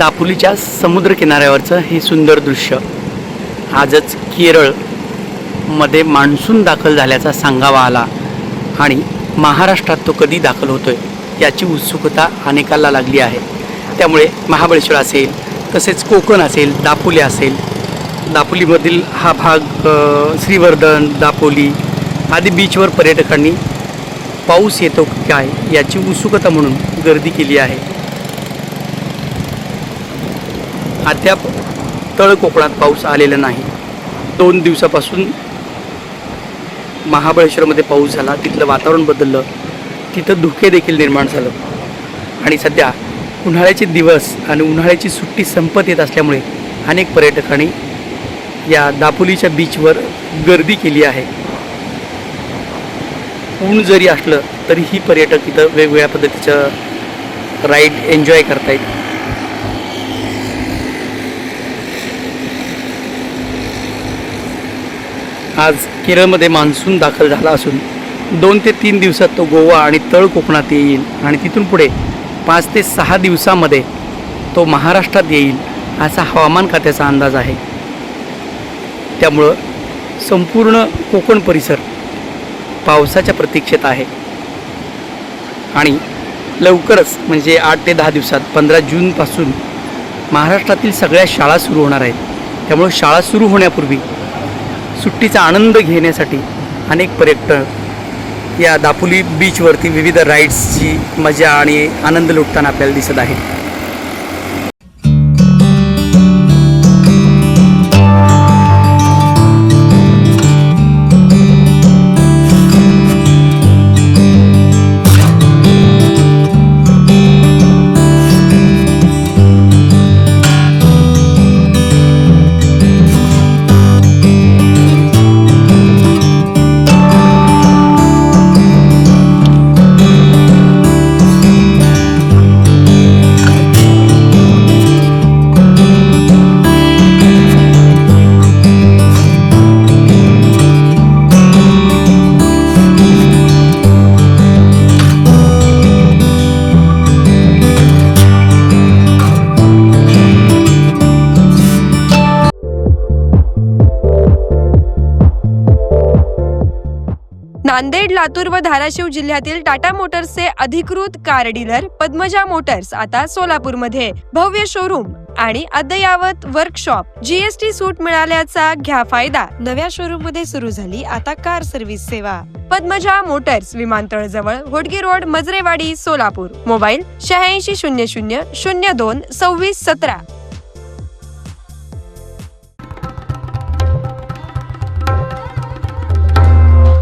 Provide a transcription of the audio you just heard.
दापोलीच्या समुद्र किनाऱ्यावरचं हे सुंदर दृश्य आजच केरळमध्ये मान्सून दाखल झाल्याचा सांगावा आला आणि महाराष्ट्रात तो कधी दाखल होतोय याची उत्सुकता अनेकाला लागली आहे। त्यामुळे महाबळेश्वर असेल, तसेच कोकण असेल, दापोली असेल, दापोलीमधील हा भाग श्रीवर्धन, दापोली आदी बीचवर पर्यटकांनी पाऊस येतो काय याची उत्सुकता म्हणून गर्दी केली आहे। अद्याप तळ कोकणात पाऊस आलेला नाही। 2 दिवसापासून महाबळेश्वरमध्ये पाऊस झाला, तिथलं वातावरण बदललं, तिथं धुके देखील निर्माण झालं आणि सध्या उन्हाळ्याचे दिवस आणि उन्हाळ्याची सुट्टी संपत येत असल्यामुळे अनेक पर्यटकांनी या दापोलीच्या बीचवर गर्दी केली आहे। ऊन जरी असलं तरी ही पर्यटक इथं वेगवेगळ्या पद्धतीचं राईड एन्जॉय करतायत। आज केरळमध्ये मान्सून दाखल झाला असून 2 ते 3 दिवसात तो गोवा आणि तळ कोकणात येईल आणि तिथून पुढे 5 ते 6 दिवसामध्ये तो महाराष्ट्रात येईल असा हवामान खात्याचा अंदाज आहे। त्यामुळं संपूर्ण कोकण परिसर पावसाच्या प्रतीक्षेत आहे आणि लवकरच म्हणजे 8 ते 10 दिवसात 15 जूनपासून महाराष्ट्रातील सगळ्या शाळा सुरू होणार आहेत। त्यामुळे शाळा सुरू होण्यापूर्वी सुट्टीचा आनंद घेण्यासाठी अनेक पर्यटक या दापोली बीचवरती विविध राईड्सची मजा आणि आनंद लुटताना आपल्याला दिसत आहेत। नांदेड, लातूर व धाराशिव जिल्ह्यातील टाटा मोटर्सचे अधिकृत कार डीलर पद्मजा मोटर्स आता सोलापूरमध्ये भव्य शोरूम आणि अद्ययावत वर्कशॉप, जीएसटी सूट मिळाल्याचा घ्या फायदा। नव्या शोरूम मध्ये सुरू झाली आता कार सर्व्हिस सेवा। पद्मजा मोटर्स, विमानतळ जवळ, होडगी रोड, मजरेवाडी, सोलापूर। मोबाईल 8600 02 26 17।